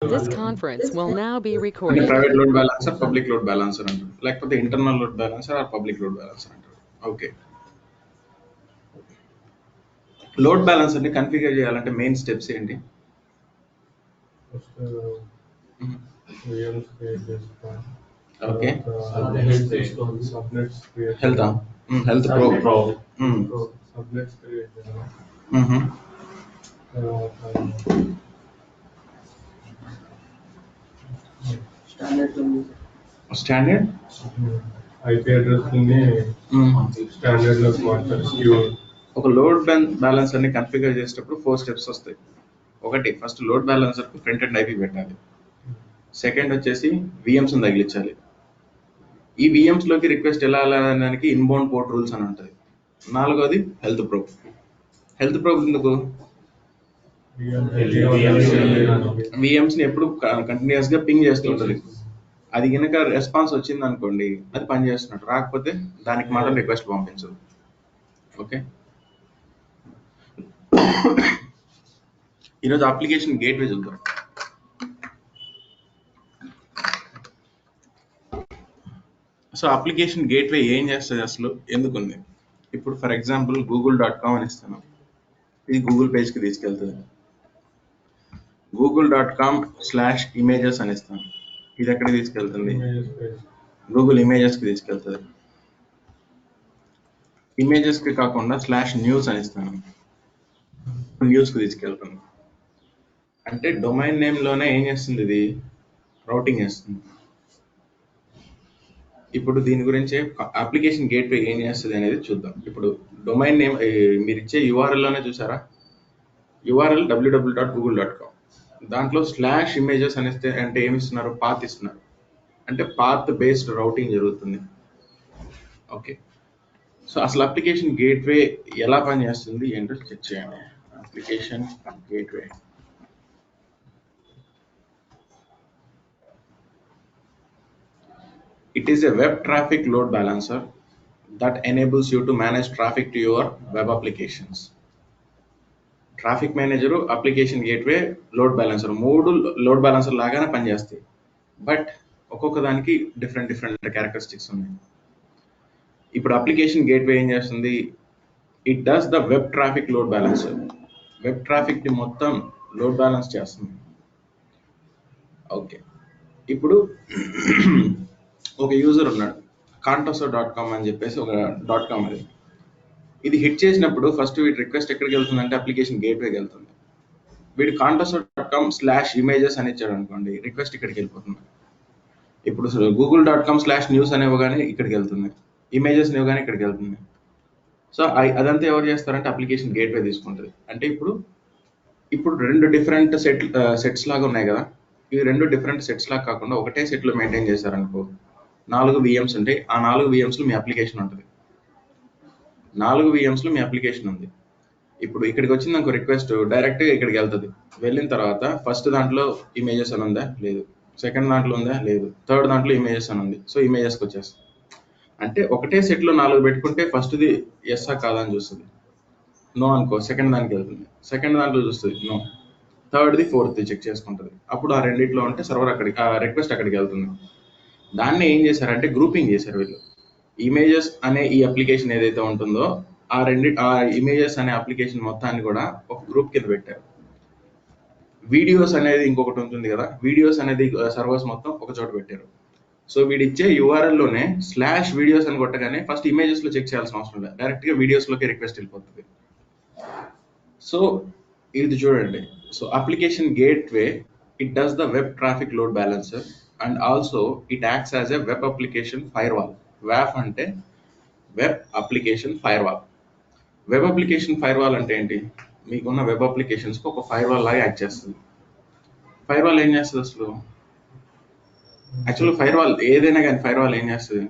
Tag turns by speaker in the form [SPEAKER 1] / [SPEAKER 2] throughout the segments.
[SPEAKER 1] This conference will now be
[SPEAKER 2] అంటే
[SPEAKER 1] recorded.
[SPEAKER 2] Private load balancer, public load balancer అంటారు, లేకపోతే internal load balancer or public load balancer అంటారు. Okay, load balancer ని configure చేయాలంటే main steps ఏంటి? Okay, health health probe
[SPEAKER 3] subnets create చేయాలి.
[SPEAKER 2] Standard
[SPEAKER 3] IP address ని standard లోకి మార్చాలి.
[SPEAKER 2] ఒక లోడ్ బ్యాలెన్సర్ ని కన్ఫిగర్ చేసేటప్పుడు 4 స్టెప్స్ వస్తాయి. ఒకటి, ఫస్ట్ లోడ్ బ్యాలెన్సర్ కు ఫ్రంట్ అండ్ ఐపీ పెట్టాలి. సెకండ్ వచ్చేసి విఎమ్స్ తగిలించాలి. ఈ విఎమ్స్ లోకి రిక్వెస్ట్ ఎలా వెళ్ళడానికి ఇన్బౌండ్ పోర్ట్ రూల్స్ అని ఉంటుంది. నాలుగోది హెల్త్ ప్రోబ్. హెల్త్ ప్రోబ్ ఎందుకు? విఎమ్స్ ని ఎప్పుడు కంటిన్యూస్ గా పింగ్ చేస్తుంటది. అది కనుక రెస్పాన్స్ వచ్చింది అనుకోండి, అది పనిచేస్తున్నట్టు. రాకపోతే దానికి మాత్రం రిక్వెస్ట్ పంపించదు. ఓకే, ఈరోజు అప్లికేషన్ గేట్వే చూద్దాం. సో అప్లికేషన్ గేట్వే ఏం చేస్తుంది, అసలు ఎందుకుంది? ఇప్పుడు ఫర్ ఎగ్జాంపుల్ google.com అని ఇస్తాను. ఇది గూగుల్ పేజ్కి తీసుకెళ్తుంది. google.com/images అని ఇస్తాను. ఇది ఎక్కడికి తీసుకెళ్తుంది? గూగుల్ ఇమేజెస్కి తీసుకెళ్తుంది. ఇమేజెస్కి కాకుండా /news అని ఇస్తాను, న్యూస్కి తీసుకెళ్తుంది. అంటే డొమైన్ నేమ్లోనే ఏం చేస్తుంది, ఇది రౌటింగ్ చేస్తుంది. ఇప్పుడు దీని గురించి అప్లికేషన్ గేట్వే ఏం చేస్తుంది అనేది చూద్దాం. ఇప్పుడు డొమైన్ నేమ్ మీరు ఇచ్చే URL లోనే చూసారా, URL www.google.com. దాంట్లో /images అనేస్తే అంటే ఏమి ఇస్తున్నారు? పాత్ ఇస్తున్నారు. అంటే పాత్ బేస్డ్ రౌటింగ్ జరుగుతుంది. ఓకే, సో అసలు అప్లికేషన్ గేట్వే ఎలా పనిచేస్తుంది ఏంటో చెక్ చేయండి. Application gateway It is a web traffic load balancer that enables you to manage traffic to your web applications. Traffic manager, application gateway, load balancer, మూడు load balancer లాగానే పనిచేస్తాయి. But ఒక్కొక్క దానికి different characteristics ఉన్నాయి. ఇప్పుడు application gateway ఏం చేస్తుంది? It does the web traffic load balancer. Web traffic ని మొత్తం లోడ్ బ్యాలెన్స్ చేస్తుంది. ఓకే, ఇప్పుడు ఒక యూజర్ ఉన్నాడు, contoso.com అని చెప్పేసి ఒక .com అది. ఇది హిట్ చేసినప్పుడు ఫస్ట్ వీడి రిక్వెస్ట్ ఎక్కడికి వెళ్తుందంటే అప్లికేషన్ గేట్వేకి వెళ్తుంది. వీడు contoso.com/images అని ఇచ్చాడు అనుకోండి, రిక్వెస్ట్ ఇక్కడికి వెళ్ళిపోతుంది. ఇప్పుడు google.com/news అనేవగానే ఇక్కడికి వెళ్తుంది, ఇమేజెస్ అనేవగానే ఇక్కడికి వెళ్తుంది. సో అదంతా ఎవరు చేస్తారంటే అప్లికేషన్ గేట్వే తీసుకుంటుంది. అంటే ఇప్పుడు రెండు డిఫరెంట్ సెట్స్ లాగా ఉన్నాయి కదా, ఇవి రెండు డిఫరెంట్ సెట్స్ లాగా కాకుండా ఒకటే సెట్లో మెయింటైన్ చేశారనుకో, 4 VMs ఉంటాయి. ఆ 4 VMsలో మీ అప్లికేషన్ ఉంటుంది. 4 VMsలో మీ అప్లికేషన్ ఉంది. ఇప్పుడు ఇక్కడికి వచ్చింది అనుకో రిక్వెస్ట్, డైరెక్ట్గా ఇక్కడికి వెళ్తుంది. వెళ్ళిన తర్వాత ఫస్ట్ దాంట్లో ఇమేజెస్ అని ఉందా? లేదు. సెకండ్ దాంట్లో ఉందా? లేదు. థర్డ్ దాంట్లో ఇమేజెస్ అని ఉంది. సో ఇమేజెస్కి వచ్చేస్తుంది. అంటే ఒకటే సెట్లో 4 పెట్టుకుంటే ఫస్ట్ది ఎస్ఆ కాదా అని చూస్తుంది. నో అనుకో, సెకండ్ దానికి వెళ్తుంది. సెకండ్ దాంట్లో చూస్తుంది, నో. థర్డ్ది, ఫోర్త్ది చెక్ చేసుకుంటుంది. అప్పుడు ఆ రెండిట్లో ఉంటే సర్వర్ అక్కడికి, ఆ రిక్వెస్ట్ అక్కడికి వెళ్తుంది. దాన్ని ఏం చేశారంటే గ్రూపింగ్ చేశారు వీళ్ళు. ఇమేజెస్ అనే ఈ అప్లికేషన్ ఏదైతే ఉంటుందో ఆ ఇమేజెస్ అనే అప్లికేషన్ మొత్తాన్ని కూడా ఒక గ్రూప్ కింద పెట్టారు. వీడియోస్ అనేది ఇంకొకటి ఉంటుంది కదా, వీడియోస్ అనేది సర్వర్స్ మొత్తం ఒక చోట పెట్టారు. సో వీడిచ్చే URL-లోనే /videos అని కొట్టగానే ఫస్ట్ ఇమేజెస్ లో చెక్ చేయాల్సిన అవసరం లేదు, డైరెక్ట్ గా వీడియోస్ లోకి రిక్వెస్ట్ వెళ్ళిపోతుంది. సో ఇది చూడండి. So application gateway, it does the web traffic load balancer and also it acts as a web application firewall. WAF అంటే web application firewall. Web application firewall అంటే ఏంటి? మీకున్న వెబ్ అప్లికేషన్స్కి ఒక ఫైర్వాల్ లాగా యాక్ట్ చేస్తుంది. ఫైర్వాల్ ఏం చేస్తుంది అసలు? యాక్చువల్గా ఫైర్వాల్ ఏదైనా కానీ ఫైర్వాల్ ఏం చేస్తుంది?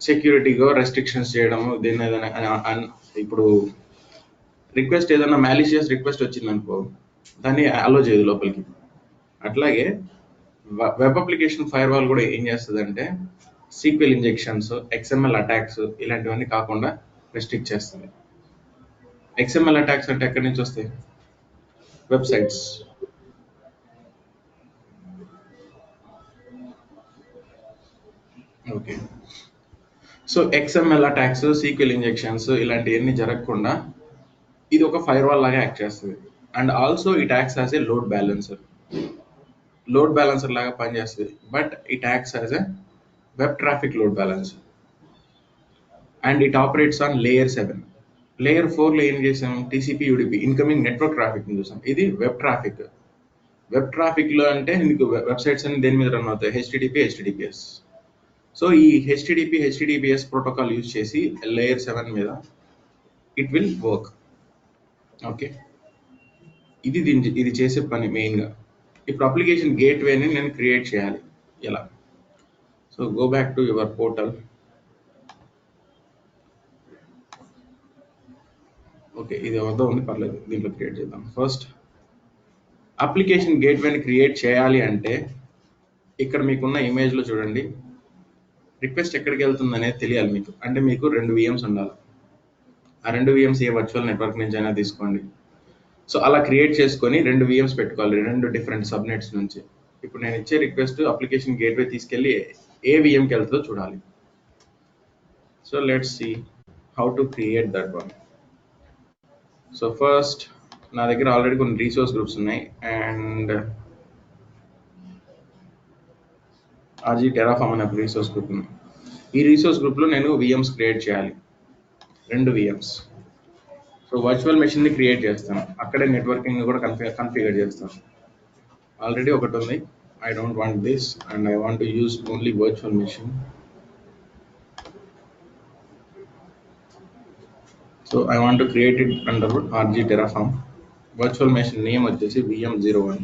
[SPEAKER 2] సెక్యూరిటీగా రెస్ట్రిక్షన్స్ చేయడము, దీన్ని ఏదైనా ఇప్పుడు రిక్వెస్ట్ ఏదైనా మ్యాలిషియస్ రిక్వెస్ట్ వచ్చింది అనుకో, దాన్ని అలో చేయదు లోపలికి. అట్లాగే వెబ్ అప్లికేషన్ ఫైర్వాల్ కూడా ఏం చేస్తుంది అంటే సీక్వెల్ ఇంజెక్షన్స్, XML అటాక్స్ ఇలాంటివన్నీ కాకుండా రెస్ట్రిక్ట్ చేస్తుంది. XML అటాక్స్ అంటే ఎక్కడి నుంచి వస్తాయి? Websites. Okay. So XML attacks, SQL injections ఇలాంటివన్నీ జరగకుండా ఇది ఒక ఫైర్ వాల్ లాగా యాక్ట్ చేస్తుంది. And also it acts as a load balancer లాగా పనిచేస్తుంది. But it acts as a web traffic load balancer and it operates on layer 7. Layer 4లో ఏం చేసాం, TCP UDP incoming network traffic చూసాం. ఇది web traffic. Web ట్రాఫిక్లో అంటే మీకు వెబ్సైట్స్ అన్ని దేని మీద రన్ అవుతాయి, హెచ్టిటిపిఎస్. సో ఈ హెచ్టిటిపిఎస్ ప్రోటోకాల్ యూజ్ చేసి లేయర్ 7 మీద ఇట్ విల్ వర్క్. ఓకే, ఇది చేసే పని మెయిన్గా. ఇప్పుడు అప్లికేషన్ గేట్వేని నేను క్రియేట్ చేయాలి ఎలా. So go back to your portal. Okay, ఇది వద్ద ఉంది, పర్లేదు, దీంట్లో క్రియేట్ చేద్దాం. ఫస్ట్ అప్లికేషన్ గేట్వేని క్రియేట్ చేయాలి అంటే ఇక్కడ మీకున్న ఇమేజ్లో చూడండి, రిక్వెస్ట్ ఎక్కడికి వెళ్తుంది అనేది తెలియాలి మీకు. అంటే మీకు 2 VMs ఉండాలి. ఆ 2 VMs ఏ వర్చువల్ నెట్వర్క్ నుంచి అయినా తీసుకోండి. సో అలా క్రియేట్ చేసుకొని 2 VMs పెట్టుకోవాలి, 2 డిఫరెంట్ సబ్నెట్స్ నుంచి. ఇప్పుడు నేను ఇచ్చే రిక్వెస్ట్ అప్లికేషన్ గేట్వే తీసుకెళ్ళి ఏ VMకి వెళ్తుందో చూడాలి. So let's see how to create that one. So first నా దగ్గర ఆల్రెడీ కొన్ని రీసోర్స్ గ్రూప్స్ ఉన్నాయి అండ్ ఆర్జీ టెరాఫామ్ అనే ఒక రీసోర్స్ గ్రూప్ ఉంది. ఈ రీసోర్స్ గ్రూప్లో నేను VMs క్రియేట్ చేయాలి, 2 VMs. సో వర్చువల్ మెషిన్ని క్రియేట్ చేస్తాను, అక్కడే నెట్వర్కింగ్ కూడా కన్ఫిగర్ చేస్తాను. ఆల్రెడీ ఒకటి ఉంది, I don't want this and I want to use only virtual machine. So I want to create it under RG Terraform. Virtual machine name వచ్చేసి VM01.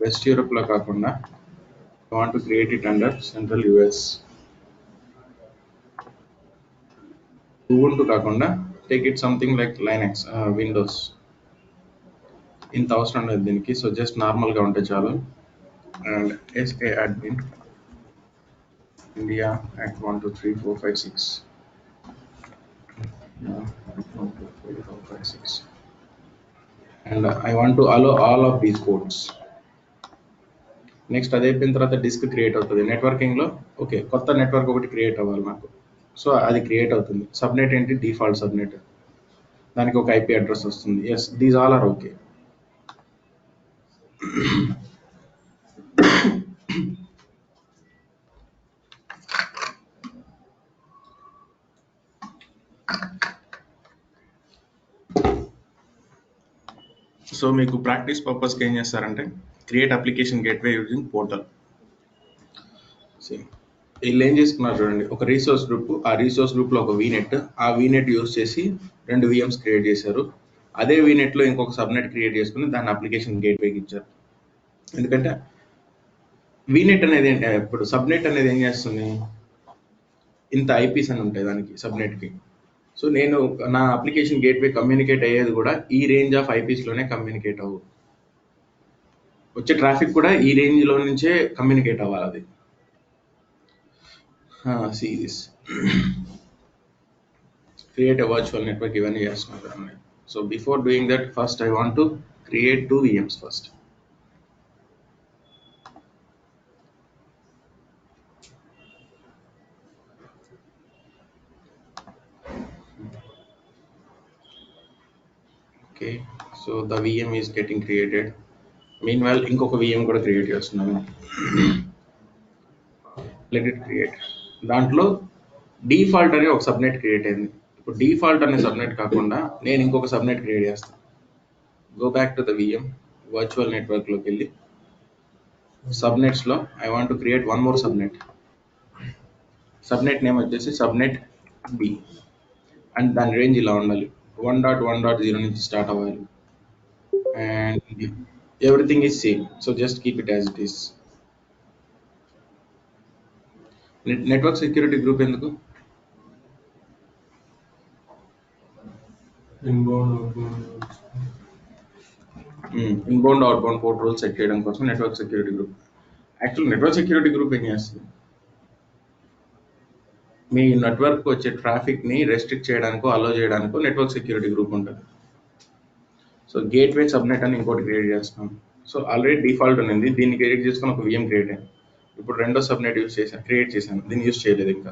[SPEAKER 2] West యూరోప్లో కాకుండా I want to create it under Central US. Ubuntu కాకుండా take it something like Linux, Windows. ఇంత అవసరం లేదు దీనికి. So just నార్మల్గా ఉంటే చాలు. And SK admin India at 1 2 3 4 5 6. Yeah, 1 2 3 4 5 6. And I want to allow all of these ports. Next అది అయిపోయిన తర్వాత డిస్క్ క్రియేట్ అవుతుంది నెట్వర్కింగ్లో. ఓకే, కొత్త నెట్వర్క్ ఒకటి క్రియేట్ అవ్వాలి నాకు. సో అది క్రియేట్ అవుతుంది. సబ్నెట్ ఏంటి, డిఫాల్ట్ సబ్నెట్, దానికి ఒక IP అడ్రస్ వస్తుంది. Yes, these all are okay. So మీకు ప్రాక్టీస్ పర్పస్కి ఏం చేస్తారంటే create application gateway using portal. వీళ్ళు ఏం చేసుకున్నారు చూడండి, ఒక రీసోర్స్ గ్రూప్, ఆ రీసోర్స్ గ్రూప్లో ఒక VNet, ఆ VNet యూజ్ చేసి 2 VMs క్రియేట్ చేశారు. అదే VNetలో ఇంకొక సబ్నెట్ క్రియేట్ చేసుకుని దాన్ని అప్లికేషన్ గేట్వేకి ఇచ్చారు. ఎందుకంటే VNet అనేది ఏంటి, ఇప్పుడు సబ్నెట్ అనేది ఏం చేస్తుంది, ఇంత IPs అని ఉంటాయి దానికి సబ్నెట్కి. సో నేను నా అప్లికేషన్ గేట్వే కమ్యూనికేట్ అయ్యేది కూడా ఈ రేంజ్ ఆఫ్ IPsలోనే కమ్యూనికేట్ అవ్వు, వచ్చే ట్రాఫిక్ కూడా ఈ రేంజ్లో నుంచే కమ్యూనికేట్ అవ్వాలి. అది see this create a virtual network ఇవన్నీ చేస్తున్నారు. So before doing that first I want to create 2 VMs first. Okay, so the VM is getting created. Meanwhile ఇంకొక VM కూడా క్రియేట్ చేస్తున్నాను. let it create. దాంట్లో default అనే ఒక subnet create అయింది. ఇప్పుడు డిఫాల్ట్ అనే సబ్నెట్ కాకుండా నేను ఇంకొక సబ్నెట్ క్రియేట్ చేస్తాను. Go back to the VM, virtual నెట్వర్క్లోకి వెళ్ళి సబ్నెట్స్లో I want to create 1 more సబ్నెట్. సబ్నెట్ నేమ్ వచ్చేసి సబ్నెట్ B అండ్ దాని రేంజ్ ఇలా ఉండాలి, 1.1.0 నుంచి స్టార్ట్ అవ్వాలి. And everything is same, so just keep it as it is. Network security group ఎందుకు, inbound outbound port rules set చేయడం కోసం network security group. Actual network security group ఏం చేస్తుంది, మీ నెట్వర్క్ వచ్చే ట్రాఫిక్ని రెస్ట్రిక్ట్ చేయడానికో అలో చేయడానికో నెట్వర్క్ సెక్యూరిటీ గ్రూప్ ఉంటుంది. So gateway subnet అని ఇంకోటి క్రియేట్ చేస్తున్నాం. సో ఆల్రెడీ డిఫాల్ట్ ఉంది, దీన్ని క్రియేట్ చేసుకుని ఒక VM క్రియేట్ అయింది. ఇప్పుడు రెండో సబ్నెట్ యూస్ చేశాను, క్రియేట్ చేశాను, దీన్ని యూస్ చేయలేదు. ఇంకా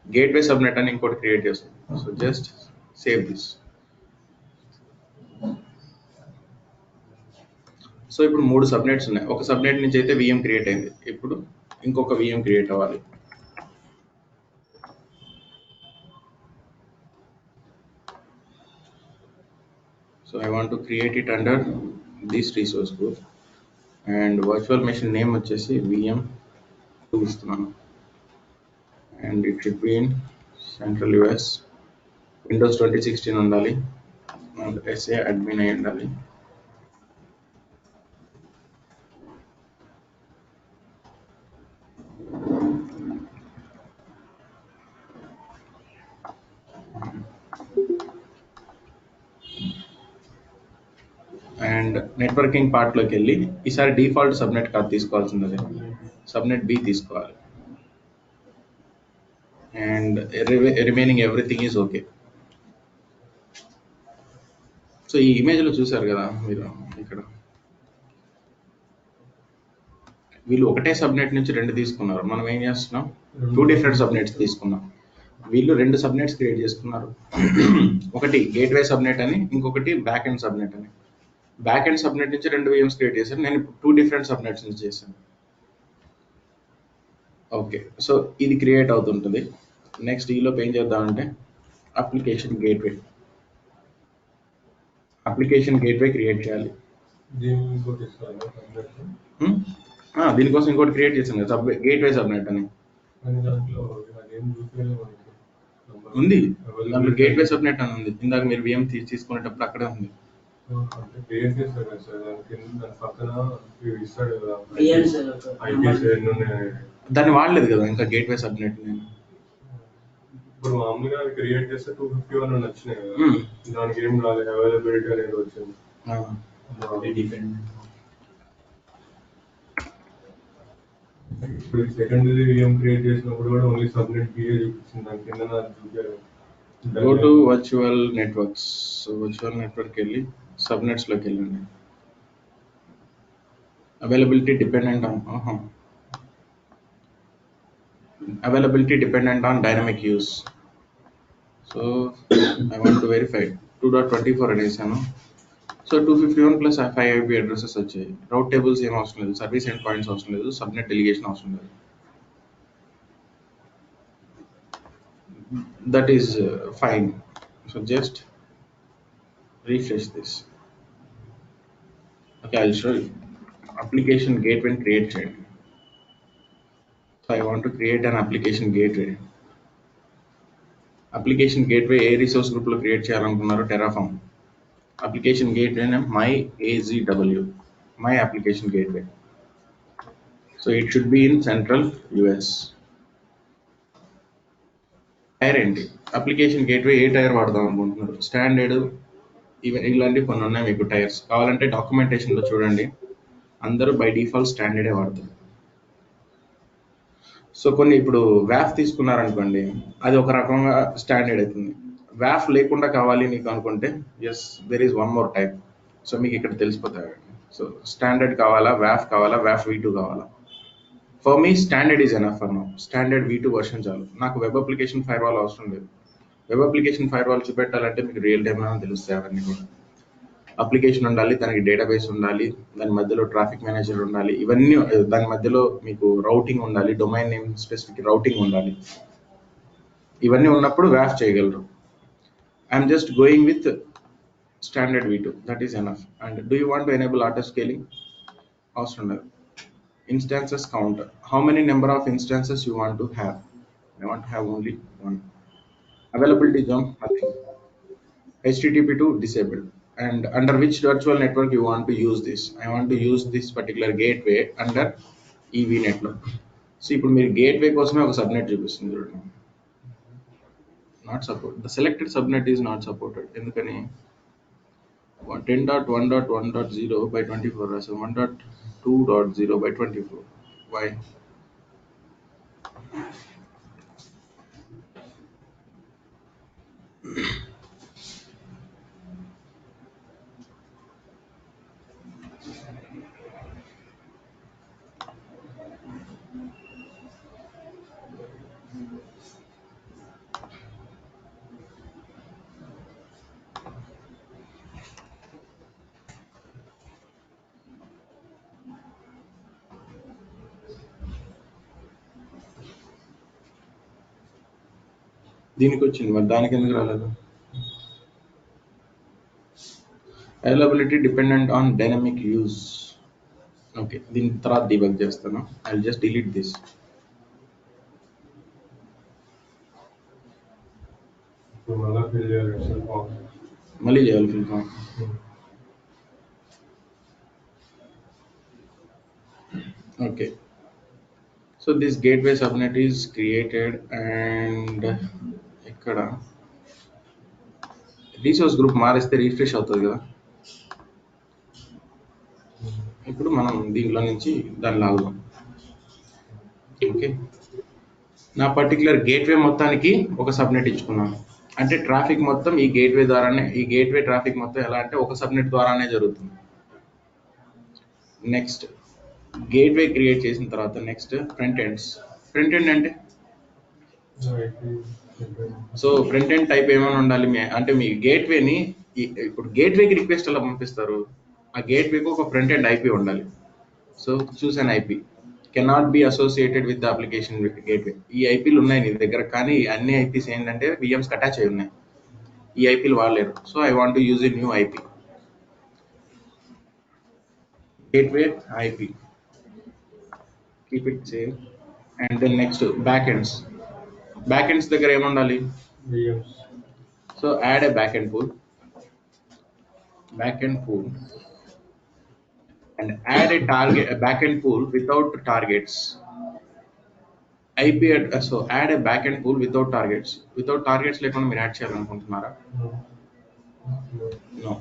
[SPEAKER 2] గేట్వే సబ్నెట్ అని ఇంకోటి క్రియేట్ చేస్తాను. So just save this. So ఇప్పుడు 3 సబ్నెట్స్ ఉన్నాయి. ఒక సబ్నెట్ నుంచి అయితే విఎం క్రియేట్ అయింది. ఇప్పుడు ఇంకొక విఎం క్రియేట్ అవ్వాలి. So I want to create it under this resource group and virtual machine name వచ్చేసి VM2 ఇస్తున్నాను. And it should be in Central US. Windows 2016 ఉండాలి and SA admin అయి ఉండాలి. అండ్ నెట్వర్కింగ్ పార్ట్లోకి వెళ్ళి ఈసారి డిఫాల్ట్ సబ్నెట్ కాదు తీసుకోవాల్సింది, సబ్నెట్ బి తీసుకోవాలి. And remaining everything is okay. So ఈ ఇమేజ్లో చూసారు కదా మీరు, ఇక్కడ వీళ్ళు ఒకటే సబ్నెట్ నుంచి 2 తీసుకున్నారు. మనం ఏం చేస్తున్నాం, 2 డిఫరెంట్ సబ్నెట్స్ తీసుకున్నాం. వీళ్ళు 2 సబ్నెట్స్ క్రియేట్ చేసుకున్నారు. ఒకటి గేట్వే సబ్నెట్ అని, ఇంకొకటి బ్యాక్ ఎండ్ సబ్నెట్ అని. బ్యాక్ ఎండ్ సబ్నెట్ నుంచి 2 VMs క్రియేట్ చేశాను. నేను 2 డిఫరెంట్ సబ్నెట్స్ నుంచి చేశాను. ఓకే, సో ఇది క్రియేట్ అవుతుంటుంది. నెక్స్ట్ ఈలోపు ఏం చేద్దామంటే అప్లికేషన్ గేట్వే క్రియేట్ చేయాలి. దీనికోసం ఇంకోటి క్రియేట్ చేశాను కదా, గేట్వే సబ్నెట్ అని ఉంది. దాంట్లో గేట్వే సబ్నెట్ అని ఉంది. ఇందాక మీరు విఎం తీసుకునేటప్పుడు అక్కడే ఉంది. దాన్ని వాడలేదు కదా ఇంకా గేట్వే సబ్నెట్. నేను
[SPEAKER 3] ఇప్పుడు మామూలుగా క్రియేట్ చేస్తే 251 వచ్చినాయి కదా, దానికి ఏం రాలేదు, అవైలబిలిటీ అనేది వచ్చింది. ఇప్పుడు సెకండరీ విఎం క్రియేట్ చేసినప్పుడు కూడా ఓన్లీ సబ్నెట్ బిఏ చూపించింది, దాని కింద చూపించారు.
[SPEAKER 2] Go to virtual networks. So virtual network వెళ్ళి సబ్నెట్స్ లోకి వెళ్ళండి. Availability dependent on dynamic use. So I want to verify 2.24 అనేసాను. సో 251 ప్లస్ 5 IP అడ్రసెస్ వచ్చాయి. రౌట్ టేబుల్స్ ఏం అవసరం లేదు, సర్వీస్ ఎండ్ పాయింట్స్ అవసరం లేదు, సబ్నెట్ డెలిగేషన్ అవసరం లేదు. That is fine. So just refresh this. Okay, I'll show you. Application gateway create చేయండి. So I want to create an application gateway. Application gateway A resource group లో create చేయాలనుకున్నారో Terraform. Application gateway name my application gateway. So it should be in Central US. Tier ఏంటి, application gateway ఏ tier వాడదాం అనుకుంటున్నారు? Standard, even ఇలాంటివి కొన్ని ఉన్నాయి మీకు tyres. కావాలంటే డాక్యుమెంటేషన్లో చూడండి, అందరూ బై డిఫాల్ట్ స్టాండర్డే వాడతారు. సో కొన్ని ఇప్పుడు వ్యాఫ్ తీసుకున్నారనుకోండి, అది ఒక రకంగా స్టాండర్డ్ అవుతుంది. వ్యాఫ్ లేకుండా కావాలి నీకు అనుకుంటే yes there is one more type. So మీకు ఇక్కడ తెలిసిపోతాయి. సో స్టాండర్డ్ కావాలా, వ్యాఫ్ కావాలా, వ్యాఫ్ V2 కావాలా? For me standard is enough for now. Standard V2 version చాలు. నాకు వెబ్ అప్లికేషన్ ఫైర్వాల్ అవసరం లేదు. వెబ్ అప్లికేషన్ ఫైర్వాల్ చూపెట్టాలంటే మీకు రియల్ టైంలో తెలుస్తాయి అవన్నీ కూడా. అప్లికేషన్ ఉండాలి, దానికి డేటాబేస్ ఉండాలి, దాని మధ్యలో ట్రాఫిక్ మేనేజర్ ఉండాలి, ఇవన్నీ దాని మధ్యలో మీకు రౌటింగ్ ఉండాలి, డొమైన్ నేమ్ స్పెసిఫిక్ రౌటింగ్ ఉండాలి. ఇవన్నీ ఉన్నప్పుడు వ్యాఫ్ చేయగలరు. I'm just going with standard V2, that is enough. And do you want to enable auto scaling? అవసరం లేదు. Instances counter. How many number of instances you want to have? I want to have only one. Availability jump, nothing. HTTP to disabled. And under which virtual network you want to use this? I want to use this particular gateway under EV network. So ఇప్పుడు మీరు gateway కోసమే ఒక subnet చూపిస్తుంది చూడండి. Not support, the selected subnet is not supported. ఎందుకని 10.1.1.0 by 24 రాసాం, 1.2.0 by 24. Why? దీనికి వచ్చింది, మరి దానికి ఎందుకు రాలేదు? Availability dependent on dynamic use. Okay, దీని తర్వాత డీబగ్ చేస్తాను. I just delete this.
[SPEAKER 3] ఇప్పుడు మళ్ళీ ఫిల్ చేయాలి ఎక్సెల్ ఫామ్.
[SPEAKER 2] మళ్ళీ చేయాలి fill form. Okay, so this gateway subnet is created and ఇక్కడ రీసోర్స్ గ్రూప్ మారిస్తే రీఫ్రెష్ అవుతుంది కదా. ఇప్పుడు మనం దీంట్లో నుంచి దాన్ని లాగుదాం. ఓకే, నా పర్టికులర్ గేట్వే మొత్తానికి ఒక సబ్నెట్ ఇచ్చుకున్నాను. అంటే ట్రాఫిక్ మొత్తం ఈ గేట్వే ద్వారానే, ఈ గేట్వే ట్రాఫిక్ మొత్తం ఎలా అంటే ఒక సబ్నెట్ ద్వారానే జరుగుతుంది. నెక్స్ట్ గేట్వే క్రియేట్ చేసిన తర్వాత next front ends. Front end అంటే సో ఫ్రంట్ ఎండ్ టైప్ ఏమైనా ఉండాలి అంటే మీ గేట్వేని ఇప్పుడు గేట్వేకి రిక్వెస్ట్ ఎలా పంపిస్తారు, ఆ గేట్వేకి ఒక ఫ్రంట్ ఎండ్ ఐపీ ఉండాలి. So choose an IP cannot be associated with the application gateway. ఈ ఐపీలు ఉన్నాయి నీ దగ్గర, కానీ అన్ని ఐపీస్ ఏంటంటే విఎమ్స్కి అటాచ్ అయి ఉన్నాయి, ఈ ఐపీలు వాడలేరు. So I want to use a new IP, gateway IP, keep it same. And then next back ends. Back ends దగ్గర ఏముండాలి? So add a back end pool, and add a target, a backend pool without targets. So add a backend pool without targets. Without targets లేకుండా మీరు add చేయాలనుకుంటున్నారా? No.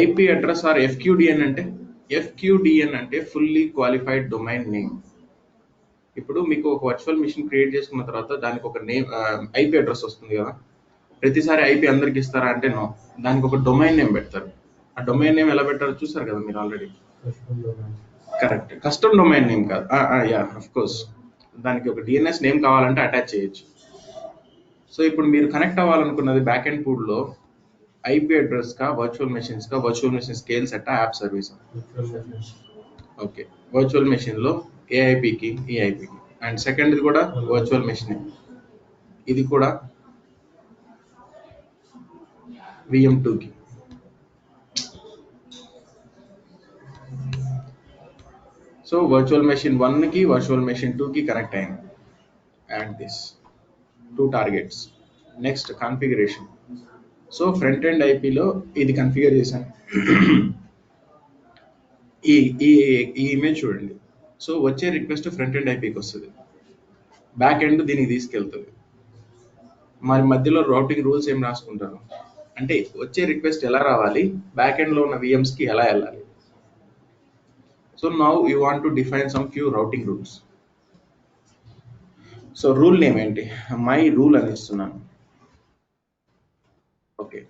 [SPEAKER 2] IP address or FQDN అంటే, FQDN అంటే fully qualified domain name. ఇప్పుడు మీకు ఒక virtual machine create చేసుకున్న తర్వాత దానికి ఒక నేమ్, ఐపీ అడ్రస్ వస్తుంది కదా. ప్రతిసారి ఐపీ అందరికి ఇస్తారా అంటే నో, దానికి ఒక డొమైన్ నేమ్ పెడతారు. ఆ డొమైన్ నేమ్ ఎలా పెట్టారో చూసారు కదా మీరు already. Correct, custom domain name కాదు. యా, ఆఫ్ కోర్స్ దానికి ఒక డిఎన్ఎస్ నేమ్ కావాలంటే అటాచ్ చేయొచ్చు. సో ఇప్పుడు మీరు కనెక్ట్ అవ్వాలనుకున్నది బ్యాక్ ఎండ్ పూల్లో ఐపీ అడ్రస్ కా, వర్చువల్ మెషిన్స్ కా, virtual machine scale set, app service. Okay, virtual machine లో ఏ ఐపీకి, ఈ ఐపీకి. అండ్ సెకండ్ కూడా వర్చువల్ మెషిన్, ఇది కూడా VM2కి. సో వర్చువల్ మెషిన్ 1కి వర్చువల్ మెషిన్ 2కి కనెక్ట్ అయింది. Add this 2 targets. Next configuration. So front end ఐపీలో ఇది కన్ఫిగర్ చేశాను. ఈ ఈ ఇమేజ్ చూడండి. సో వచ్చే రిక్వెస్ట్ ఫ్రంట్ ఎండ్ ఐపీకి వస్తుంది, బ్యాక్ ఎండ్ దీనికి తీసుకెళ్తుంది. మరి మధ్యలో రౌటింగ్ రూల్స్ ఏం రాసుకుంటారు అంటే వచ్చే రిక్వెస్ట్ ఎలా రావాలి, బ్యాక్ ఎండ్ లో ఉన్న విఎమ్స్కి ఎలా వెళ్ళాలి. So now you want to define some few routing rules. So rule name ఏంటి? My rule అని ఇస్తున్నాను. ఓకే,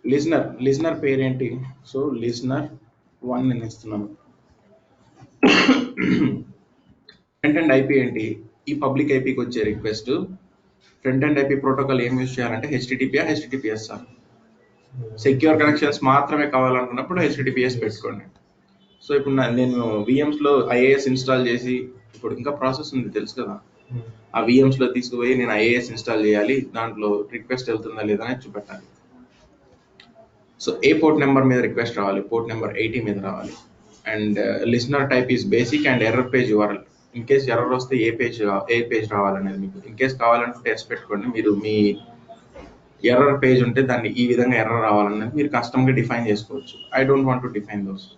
[SPEAKER 2] లిజనర్ పేరేంటి? సో లిజనర్ 1 అని ఇస్తున్నాను. ఫ్రంట్ ఎండ్ ఐపీ ఏంటి? ఈ పబ్లిక్ ఐపీకి వచ్చే request front end IP protocol ఏం యూజ్ చేయాలంటే HTTPS. సెక్యూర్ కనెక్షన్స్ మాత్రమే కావాలనుకున్నప్పుడు HTTPS పెట్టుకోండి. సో ఇప్పుడు నేను విఎమ్స్లో IIS ఇన్స్టాల్ చేసి, ఇప్పుడు ఇంకా ప్రాసెస్ ఉంది తెలుసు కదా, ఆ విఎమ్స్లో తీసుకుపోయి నేను IIS ఇన్స్టాల్ చేయాలి, దాంట్లో రిక్వెస్ట్ వెళ్తుందా లేదా అని చూపెట్టాలి. సో ఏ పోర్ట్ నెంబర్ మీద రిక్వెస్ట్ రావాలి? పోర్ట్ నెంబర్ 80 మీద రావాలి. And listener type is basic and error page URL. In case error వస్తే ఏ పేజ్ రావాలనేది మీకు, ఇన్ కేస్ కావాలంటే టెస్ట్ పెట్టుకోండి. మీరు మీ ఎర్రర్ పేజ్ ఉంటే దాన్ని ఈ విధంగా ఎర్రర్ రావాలనేది మీరు కస్టమ్గా డిఫైన్ చేసుకోవచ్చు. I don't want to define those.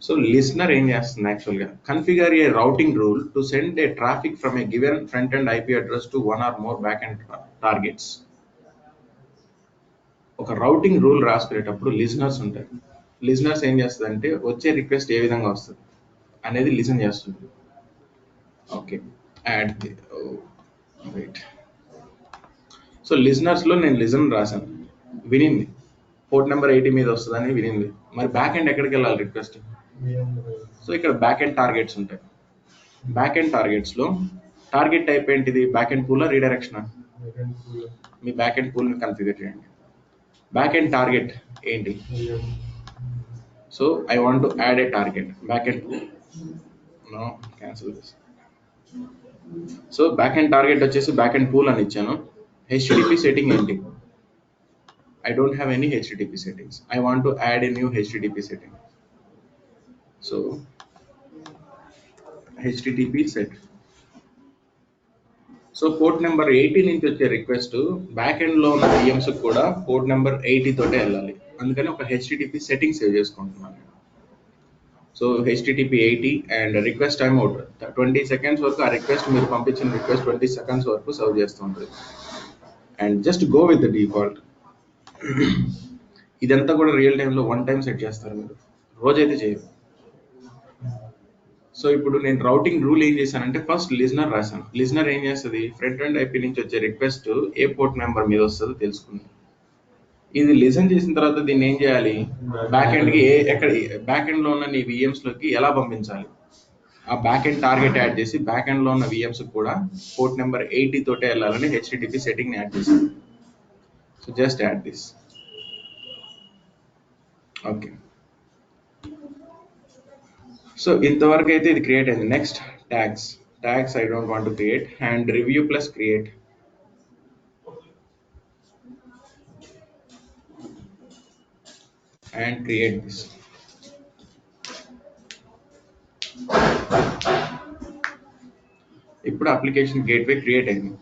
[SPEAKER 2] So listener ఏం చేస్తుంది యాక్చువల్గా, configure A routing rule to send A traffic from a given front end IP address to 1 or more back end targets. ఒక routing rule రాసుకునేటప్పుడు listeners ఉంటాయి. Listeners ఏం చేస్తుంది అంటే వచ్చే request ఏ విధంగా వస్తుంది అనేది లిసన్ చేస్తుంది. Okay, add right. సో లిజనర్స్లో నేను లిజన్ రాశాను, వినింది పోర్ట్ నెంబర్ 80 మీద వస్తుందని వినింది. మరి బ్యాక్ ఎండ్ ఎక్కడికి వెళ్ళాలి రిక్వెస్ట్? సో ఇక్కడ బ్యాక్ ఎండ్ టార్గెట్స్ ఉంటాయి. బ్యాక్ ఎండ్ టార్గెట్స్లో టార్గెట్ టైప్ ఏంటిది? Back end pool redirection? మీ బ్యాక్ ఎండ్ పూల్ని కన్ఫిగర్ చేయండి. బ్యాక్ ఎండ్ టార్గెట్ ఏంటి? So I want to add a target back end pool. No, cancel this. So back end target వచ్చేసి back end pool అని ఇచ్చాను. HTTP setting ఏంటి? I don't have any HTTP settings. I want to add a new HTTP setting. So HTTP set. So port number 80 నుంచి వచ్చే request back end లో ఉన్న VMs కూడా port number 80 తోటే వెళ్ళాలి. అందుకని ఒక HTTP సెట్టింగ్ సేవ్ చేసుకుంటున్నాను. So HTTP 80 and request time out 20 seconds వరకు ఆ రిక్వెస్ట్ మీరు పంపించిన రిక్వెస్ట్ 20 సెకండ్స్ వరకు సర్వ్ చేస్తుంటుంది. And just go with the default. ఇదంతా కూడా రియల్ టైంలో వన్ టైం సెట్ చేస్తారు మీరు, రోజైతే చేయరు. సో ఇప్పుడు నేను రౌటింగ్ రూల్ ఏం చేశానంటే ఫస్ట్ లిజనర్ రాశాను. లిజనర్ ఏం చేస్తుంది, ఫ్రంట్ ఎండ్ ఐపీ నుంచి వచ్చే రిక్వెస్ట్ ఏ పోర్ట్ నెంబర్ మీద వస్తుందో తెలుసుకుంది. ఇది లిజన్ చేసిన తర్వాత దీన్ని ఏం చేయాలి, బ్యాక్ ఎండ్కి ఎక్కడ బ్యాక్ ఎండ్లో ఉన్న నీ VMsలోకి ఎలా పంపించాలి, ఆ బ్యాక్ ఎండ్ టార్గెట్ యాడ్ చేసి బ్యాక్ ఎండ్లో ఉన్న VMs కూడా పోర్ట్ నెంబర్ 80 తోటే వెళ్ళాలని HTTP సెట్టింగ్ యాడ్ చేశాను. So just add this. Okay, so ఇంతవరకు అయితే ఇది క్రియేట్ అయింది. Next tags I don't want to create. And review plus create. And create this. ఇప్పుడు అప్లికేషన్ గేట్వే క్రియేట్ అయింది.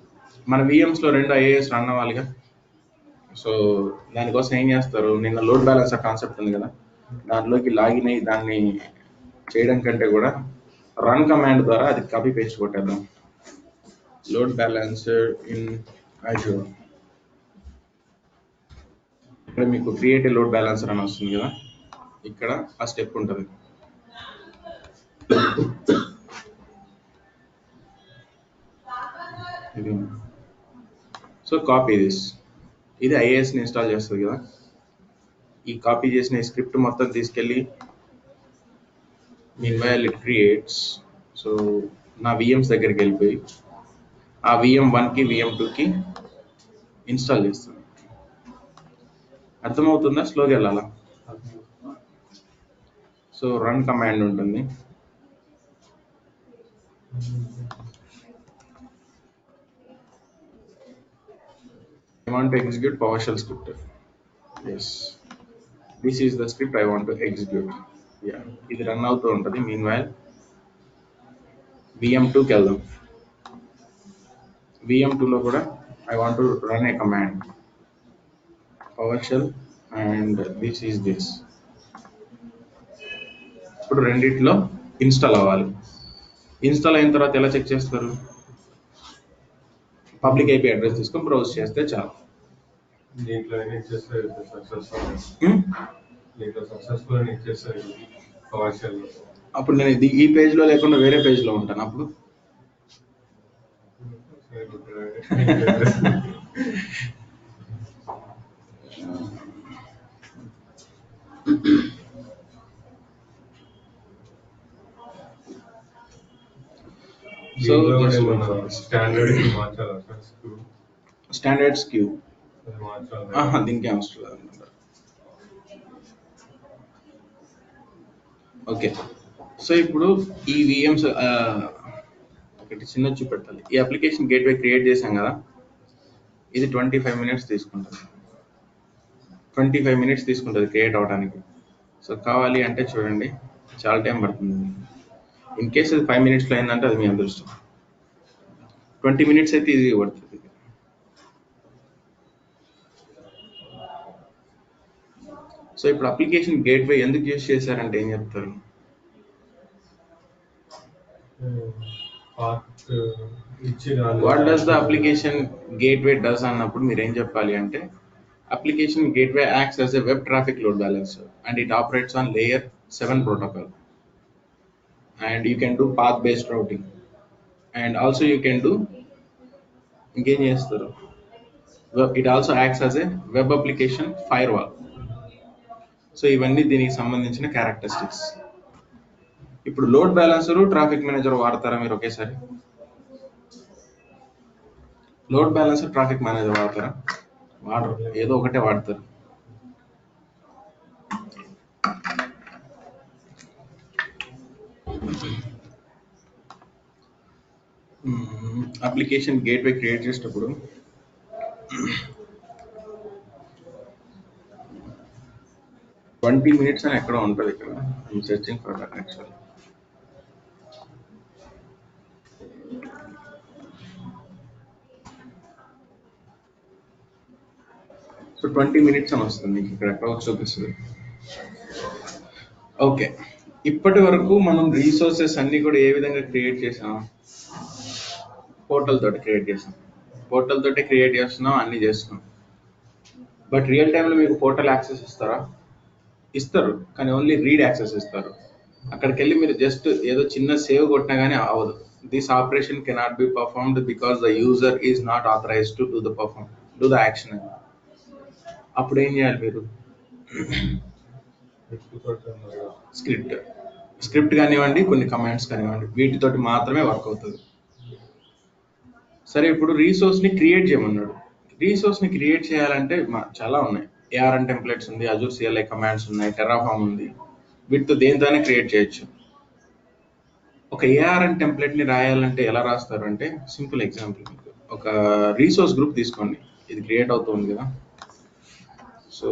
[SPEAKER 2] మన VMsలో 2 IAS రన్ అవ్వాలిగా. సో దానికోసం ఏం చేస్తారు, నిన్న లోడ్ బ్యాలెన్సర్ కాన్సెప్ట్ ఉంది కదా, దాంట్లోకి లాగిన్ అయ్యి దాన్ని చేయడం కంటే కూడా రన్ కమాండ్ ద్వారా అది కాపీ పేస్ట్ కొట్టేద్దాం. Load balancer in Azure. ఇక్కడ మీకు క్రియేట్ లోడ్ బ్యాలెన్సర్ అని వస్తుంది కదా, ఇక్కడ ఆ స్టెప్ ఉంటుంది. So copy this. ఇది IASని ఇన్స్టాల్ చేస్తుంది కదా, ఈ కాపీ చేసిన స్క్రిప్ట్ మొత్తం తీసుకెళ్ళి meanwhile it creates. సో నా VMs దగ్గరికి వెళ్ళిపోయి ఆ VM1కి VM2కి ఇన్స్టాల్ చేస్తాను. అర్థమవుతుందా? స్లోగా వెళ్ళాలా? సో రన్ కమాండ్ ఉంటుంది. I want to execute PowerShell script. Yes, this is the script I want to execute. Yeah, ఇది రన్ అవుతూ ఉంటుంది. meanwhile VM2కి వెళ్దాం. VM2లో కూడా I want to run a command PowerShell and this is this. ఇప్పుడు రెండిట్లో install అవ్వాలి. Install అయిన తర్వాత ఎలా చెక్ చేస్తారు, పబ్లిక్ IP అడ్రస్ తీసుకొని బ్రౌజ్ చేస్తే చాలు.
[SPEAKER 3] దీంట్లో సక్సెస్ఫుల్ అని ఇచ్చేస్తారు PowerShell.
[SPEAKER 2] అప్పుడు నేను ఈ పేజ్లో లేకుండా వేరే పేజ్లో ఉంటాను. అప్పుడు సో స్టాండర్డ్స్ క్యూ దీనికి అవసరం లేదన్నమాట. ఓకే, సో ఇప్పుడు ఈ VMs ఒకటి చిన్న చూపెట్టాలి. ఈ అప్లికేషన్ గేట్వే క్రియేట్ చేశాం కదా, ఇది 25 మినిట్స్ తీసుకుంటుంది. 25 మినిట్స్ తీసుకుంటుంది క్రియేట్ అవడానికి. సో కావాలి అంటే చూడండి, చాలా టైం పడుతుంది. ఇన్ కేస్ అది 5 మినిట్స్లో అయిందంటే అది మీ అదృష్టం. 20 మినిట్స్ అయితే ఈజీగా పడుతుంది. సో ఇప్పుడు అప్లికేషన్ గేట్వే ఎందుకు యూజ్ చేశారంటే ఏం చెప్తారు? What does the application gateway does అన్నప్పుడు మీరు ఏం చెప్పాలి అంటే, application gateway acts as a web traffic load balancer and it operates on layer 7 protocol and you can do path based routing and also you can do ఇంకేం చేస్తారు, it also acts as a web application firewall. So ఇవన్నీ దీనికి సంబంధించిన characteristics. ఇప్పుడు load balancer traffic manager వాడతారా మీరు ఒకేసారి? Load balancer traffic manager వాడతారా? వాడరు, ఏదో ఒకటే వాడతారు. అప్లికేషన్ గేట్వే క్రియేట్ చేసేటప్పుడు 20 minutes అని ఎక్కడ ఉంటుంది ఇక్కడ. I'm searching for that actual. So 20 minutes అని వస్తుంది మీకు ఇక్కడ ఎక్కడ చూపిస్తుంది. ఓకే, ఇప్పటి వరకు మనం రీసోర్సెస్ అన్ని కూడా ఏ విధంగా క్రియేట్ చేసాం? పోర్టల్ తోటి క్రియేట్ చేసాం. పోర్టల్ తోటి క్రియేట్ చేస్తున్నాం, అన్ని చేస్తున్నాం. బట్ రియల్ టైంలో మీకు పోర్టల్ యాక్సెస్ ఇస్తారా? ఇస్తారు, కానీ ఓన్లీ రీడ్ యాక్సెస్ ఇస్తారు. అక్కడికి వెళ్ళి మీరు జస్ట్ ఏదో చిన్న సేవ్ కొట్టినా కానీ అవ్వదు. This operation cannot be performed because the user is not authorized to do the action. అప్పుడు ఏం చేయాలి మీరు? స్క్రిప్ట్ కానివ్వండి, కొన్ని కమాండ్స్ కానివ్వండి, వీటితోటి మాత్రమే వర్క్ అవుతుంది. సరే, ఇప్పుడు రీసోర్స్ని క్రియేట్ చేయమన్నాడు. రీసోర్స్ని క్రియేట్ చేయాలంటే చాలా ఉన్నాయి. ARM టెంప్లెట్స్ ఉంది, అజూర్ CLI కమాండ్స్ ఉన్నాయి, టెరాఫామ్ ఉంది. వీటితో దేనితోనే క్రియేట్ చేయొచ్చు. ఒక ARM టెంప్లెట్ని రాయాలంటే ఎలా రాస్తారు అంటే, సింపుల్ ఎగ్జాంపుల్, మీకు ఒక రీసోర్స్ గ్రూప్ తీసుకోండి. ఇది క్రియేట్ అవుతుంది కదా. So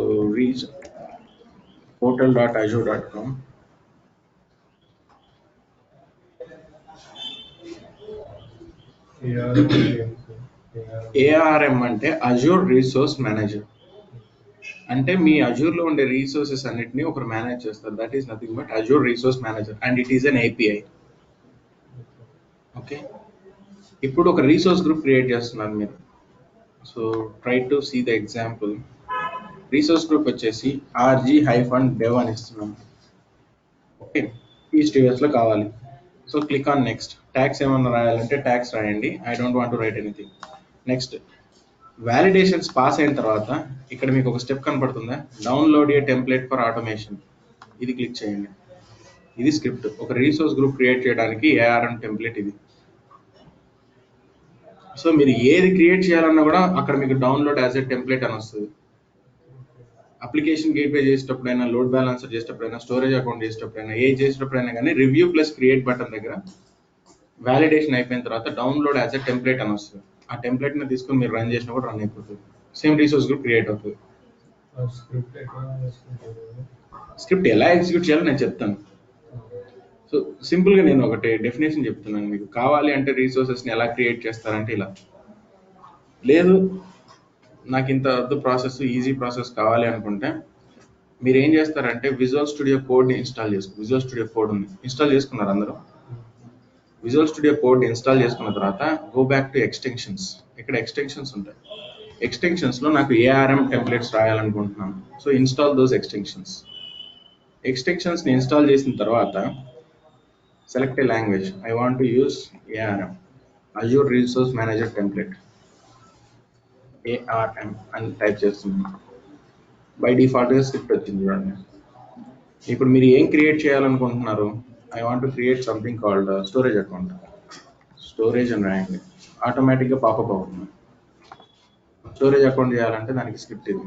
[SPEAKER 2] portal.azure.com. ARM అంటే అజూర్ రీసోర్స్ మేనేజర్. అంటే మీ అజూర్లో ఉండే రీసోర్సెస్ అన్నిటిని ఒకరు మేనేజ్ చేస్తారు. That is nothing but Azure resource manager and it is an API. Okay, ఇప్పుడు ఒక రీసోర్స్ గ్రూప్ క్రియేట్ చేస్తున్నారు మీరు. So try to see the example. Resource group వచ్చేసి rg-dev అని ఇస్తున్నాం. ఓకే, EastUSలో కావాలి. So click on next. Tags ఏమన్నా రాయాలంటే ట్యాగ్స్ రాయండి. I don't want to write anything. Next, validations pass అయిన తర్వాత ఇక్కడ మీకు ఒక స్టెప్ కనపడుతుందా? Download a template for automation. ఇది క్లిక్ చేయండి. ఇది స్క్రిప్ట్. ఒక రీసోర్స్ గ్రూప్ క్రియేట్ చేయడానికి ARM టెంప్లెట్ ఇది. సో మీరు ఏది క్రియేట్ చేయాలన్నా కూడా అక్కడ మీకు డౌన్లోడ్ యాజ్ ఎ టెంప్లెట్ అని వస్తుంది. అప్లికేషన్ గేట్వే చేసేటప్పుడైనా, లోడ్ బ్యాలెన్సర్ చేసేటప్పుడైనా, స్టోరేజ్ అకౌంట్ చేసేటప్పుడైనా, ఏ చేసేటప్పుడైనా కానీ రివ్యూ ప్లస్ క్రియేట్ బటన్ దగ్గర వ్యాలిడేషన్ అయిపోయిన తర్వాత డౌన్లోడ్ యాజ్ ఎ టెంప్లెట్ అని వస్తుంది. ఆ టెంప్లెట్ని తీసుకొని మీరు రన్ చేసినా కూడా రన్ అయిపోతుంది. సేమ్ రీసోర్స్ గ్రూప్ క్రియేట్ అవుతుంది. స్క్రిప్ట్ ఎలా ఎగ్జిక్యూట్ చేయాలో నేను చెప్తాను. సో సింపుల్గా నేను ఒకటి డెఫినేషన్ చెప్తున్నాను మీకు. కావాలి అంటే రీసోర్సెస్ని ఎలా క్రియేట్ చేస్తారంటే ఇలా. లేదు నాకు ఇంత వద్దు ప్రాసెస్, ఈజీ ప్రాసెస్ కావాలి అనుకుంటే మీరు ఏం చేస్తారంటే విజువల్ స్టూడియో కోడ్ని ఇన్స్టాల్ చేసుకో. విజువల్ స్టూడియో కోడ్ ఉంది, ఇన్స్టాల్ చేసుకున్నారు అందరూ. విజువల్ స్టూడియో కోడ్ ఇన్స్టాల్ చేసుకున్న తర్వాత గో బ్యాక్ టు ఎక్స్టెన్షన్స్. ఇక్కడ ఎక్స్టెన్షన్స్ ఉంటాయి. ఎక్స్టెన్షన్స్లో నాకు ARM టెంప్లెట్స్ రాయాలనుకుంటున్నాను. So install those extensions. ఎక్స్టెన్షన్స్ని ఇన్స్టాల్ చేసిన తర్వాత select a language. I want to use ARM, Azure resource manager template, ARM అని టైప్ చేస్తున్నాను. బై డిఫాల్ట్గా స్క్రిప్ట్ వచ్చింది చూడండి. ఇప్పుడు మీరు ఏం క్రియేట్ చేయాలనుకుంటున్నారు? I want to create something called storage account. Storage అని రాయండి. ఆటోమేటిక్గా పాపప్ అవుతుంది. స్టోరేజ్ అకౌంట్ చేయాలంటే దానికి స్క్రిప్ట్ ఇది.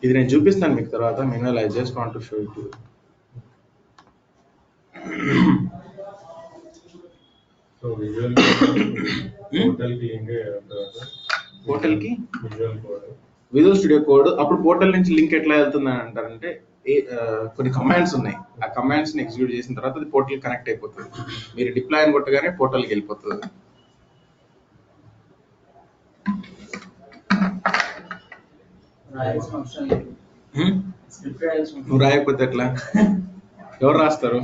[SPEAKER 2] ఇది నేను చూపిస్తాను మీకు తర్వాత. Meenal, I just want to show it. పోర్టల్కి విజువల్ స్టూడియో కోడ్ అప్పుడు పోర్టల్ నుంచి లింక్ ఎట్లా వెళ్తుంది అని అంటారంటే, కొన్ని కమాండ్స్ ఉన్నాయి. ఆ కమాండ్స్ని ఎగ్జిక్యూట్ చేసిన తర్వాత అది పోర్టల్ కనెక్ట్ అయిపోతుంది. మీరు డిప్లాయ్ అని కొట్టగానే పోర్టల్కి వెళ్ళిపోతుంది. నువ్వు రాయకపోతే ఎట్లా? ఎవరు రాస్తారు?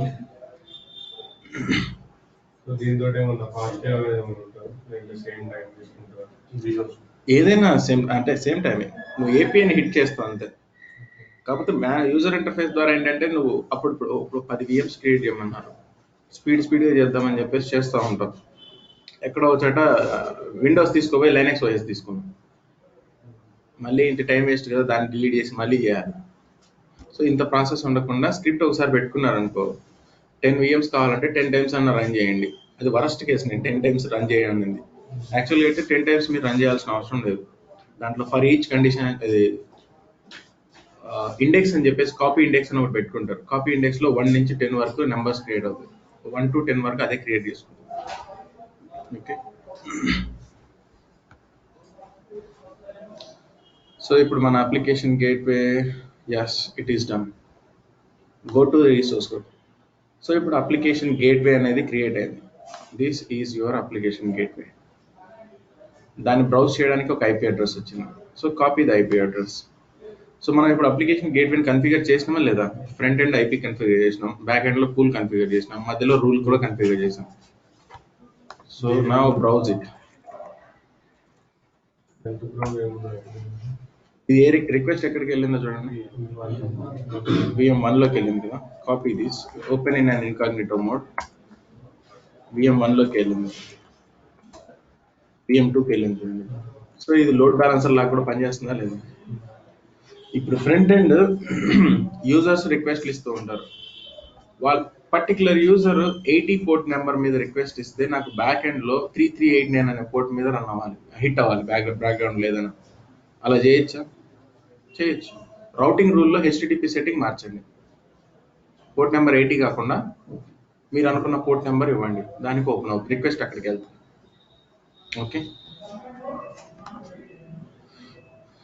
[SPEAKER 2] ఏదైనా సేమ్ అంటే సేమ్ టైమే నువ్వు APIని హిట్ చేస్తావు అంతే. కాకపోతే యూజర్ ఇంటర్ఫేస్ ద్వారా ఏంటంటే నువ్వు ఇప్పుడు 10 VMs క్రియేట్ చేయమన్నారు, స్పీడ్గా చేద్దామని చెప్పేసి చేస్తూ ఉంటావు. ఎక్కడో చోట విండోస్ తీసుకోపోయి లైనక్స్ OS తీసుకున్నాం, మళ్ళీ ఇంత టైం వేస్ట్ కదా, దాన్ని డిలీట్ చేసి మళ్ళీ చేయాలి. సో ఇంత ప్రాసెస్ ఉండకుండా స్క్రిప్ట్ ఒకసారి పెట్టుకున్నారనుకో, 10 VMs కావాలంటే 10 times అన్న రన్ చేయండి. అది వరస్ట్ కేసు. నేను 10 times రన్ చేయండి. యాక్చువల్గా అయితే 10 times మీరు రన్ చేయాల్సిన అవసరం లేదు. దాంట్లో ఫర్ ఈచ్ కండిషన్ అది ఇండెక్స్ అని చెప్పేసి కాపీ ఇండెక్స్ అని ఒకటి పెట్టుకుంటారు. కాపీ ఇండెక్స్లో 1 నుంచి 10 వరకు నెంబర్స్ క్రియేట్ అవుతాయి. 1 to 10 వరకు అదే క్రియేట్ చేసుకుంటుంది. ఓకే. సో ఇప్పుడు మన application gateway, yes it is done. Go to resource code. So ఇప్పుడు అప్లికేషన్ గేట్వే అనేది క్రియేట్ అయింది. This is your application gateway. దాన్ని బ్రౌజ్ చేయడానికి ఒక ఐపీ అడ్రస్ వచ్చింది. So copy the IP address. So మనం ఇప్పుడు అప్లికేషన్ గేట్వేని కన్ఫిగర్ చేసినామా లేదా? ఫ్రంట్ ఎండ్ ఐపీ కన్ఫిగర్ చేసినాం, బ్యాక్ ఎండ్ లో పూల్ కన్ఫిగర్ చేసినాం, మధ్యలో రూల్ కూడా కన్ఫిగర్ చేసాం. So now browse it. ఇది ఏ రిక్వెస్ట్ ఎక్కడికి వెళ్ళిందో చూడండి. VM1 లోకి వెళ్ళింది కదా. Copy this, open in and incognito mode. VM1 లోకి వెళ్ళింది, VM2కి వెళ్ళింది చూడండి. సో ఇది లోడ్ బ్యాలెన్సర్ లాగా కూడా పనిచేస్తుందా లేదా? ఇప్పుడు ఫ్రంట్ ఎండ్ యూజర్స్ రిక్వెస్ట్లు ఇస్తూ ఉంటారు. వాళ్ళ పర్టికులర్ యూజర్ 80 పోర్ట్ నెంబర్ మీద రిక్వెస్ట్ ఇస్తే నాకు బ్యాక్ ఎండ్ లో 3389 అనే పోర్ట్ మీద రన్ అవ్వాలి, హిట్ అవ్వాలి బ్యాక్గ్రౌండ్ లేదని. అలా చేయొచ్చా? చేయొచ్చు. రౌటింగ్ రూల్లో HTTP సెట్టింగ్ మార్చండి. పోర్ట్ నెంబర్ 80 కాకుండా మీరు అనుకున్న పోర్ట్ నెంబర్ ఇవ్వండి, దానికి ఓపెన్ అవుతుంది, రిక్వెస్ట్ అక్కడికి వెళ్తుంది. ఓకే.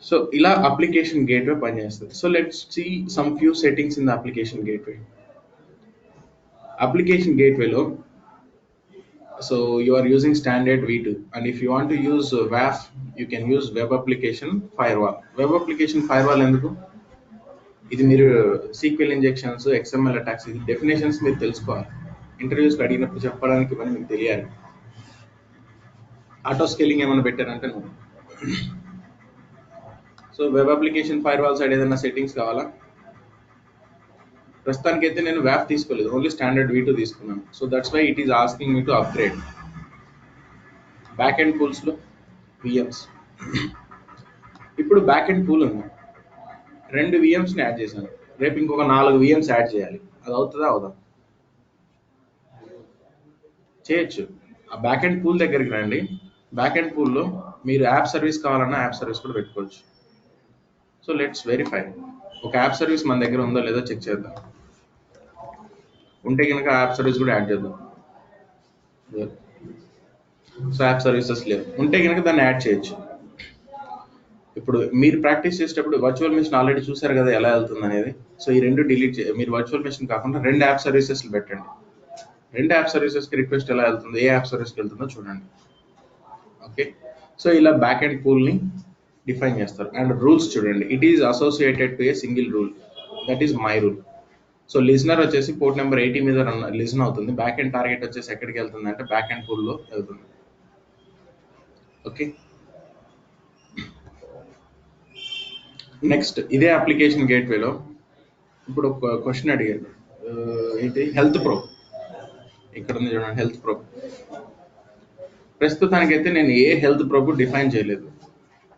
[SPEAKER 2] సో ఇలా అప్లికేషన్ గేట్వే పనిచేస్తుంది. So let's see some few settings in the application gateway. Application గేట్వేలో, so you are using standard V2, and if you want to use WAF, you can use web application firewall. Web application firewall ఎందుకు? ఇది మీరు SQL injections, XML attacks, ఇది definitions మీరు తెలుసుకోవాలి. ఇంటర్వ్యూస్కి అడిగినప్పుడు చెప్పడానికి ఇవన్నీ మీకు తెలియాలి. ఆటో స్కేలింగ్ ఏమైనా పెట్టారంటే నువ్వు. So web application firewall side ఏదైనా సెట్టింగ్స్ కావాలా? ప్రస్తుతానికి అయితే నేను WAF తీసుకోలేదు, ఓన్లీ స్టాండర్డ్ V2 తీసుకున్నాను. So that's why it is asking me to upgrade. Back end పూల్స్లో VMs. ఇప్పుడు బ్యాక్ ఎండ్ పూల్ ఉంది, 2 VMsని యాడ్ చేశాను, రేపు ఇంకొక 4 VMs యాడ్ చేయాలి. అది అవుతుందా? అవుదా? చేయొచ్చు. ఆ బ్యాక్ ఎండ్ పూల్ దగ్గరికి రండి. బ్యాక్ ఎండ్ పూల్లో మీరు యాప్ సర్వీస్ కావాలన్నా యాప్ సర్వీస్ కూడా పెట్టుకోవచ్చు. So let's verify. ఒక యాప్ సర్వీస్ మన దగ్గర ఉందో లేదో చెక్ చేద్దాం. ఉంటే కనుక యాప్ సర్వీస్ కూడా యాడ్ చేద్దాం. సో యాప్ సర్వీసెస్ లేవు, ఉంటే కనుక దాన్ని యాడ్ చేయొచ్చు. ఇప్పుడు మీరు ప్రాక్టీస్ చేసేటప్పుడు వర్చువల్ మెషిన్ ఆల్రెడీ చూసారు కదా ఎలా వెళ్తుంది అనేది. సో ఈ 2 డిలీట్ మీరు వర్చువల్ మెషిన్ కాకుండా 2 యాప్ సర్వీసెస్లు పెట్టండి. 2 యాప్ సర్వీసెస్కి రిక్వెస్ట్ ఎలా వెళ్తుంది, ఏ యాప్ సర్వీస్కి వెళ్తుందో చూడండి. ఓకే. సో ఇలా బ్యాక్ ఎండ్ పూల్ని డిఫైన్ చేస్తారు. అండ్ రూల్స్ చూడండి, it is associated to a single rule, that is my rule. So listener వచ్చేసి పోర్ట్ నెంబర్ 80 మీద లిజన్ అవుతుంది. బ్యాక్ ఎండ్ టార్గెట్ వచ్చేసి ఎక్కడికి వెళ్తుంది అంటే బ్యాక్ ఎండ్ పూల్లో వెళ్తుంది. ఓకే. నెక్స్ట్ ఇదే అప్లికేషన్ గేట్వేలో ఇప్పుడు ఒక క్వశ్చన్ అడిగారు, ఏంటి హెల్త్ ప్రో. ఇక్కడ ఉంది చూడండి, హెల్త్ ప్రో. ప్రస్తుతానికైతే నేను ఏ హెల్త్ ప్రోబ్ డిఫైన్ చేయలేదు.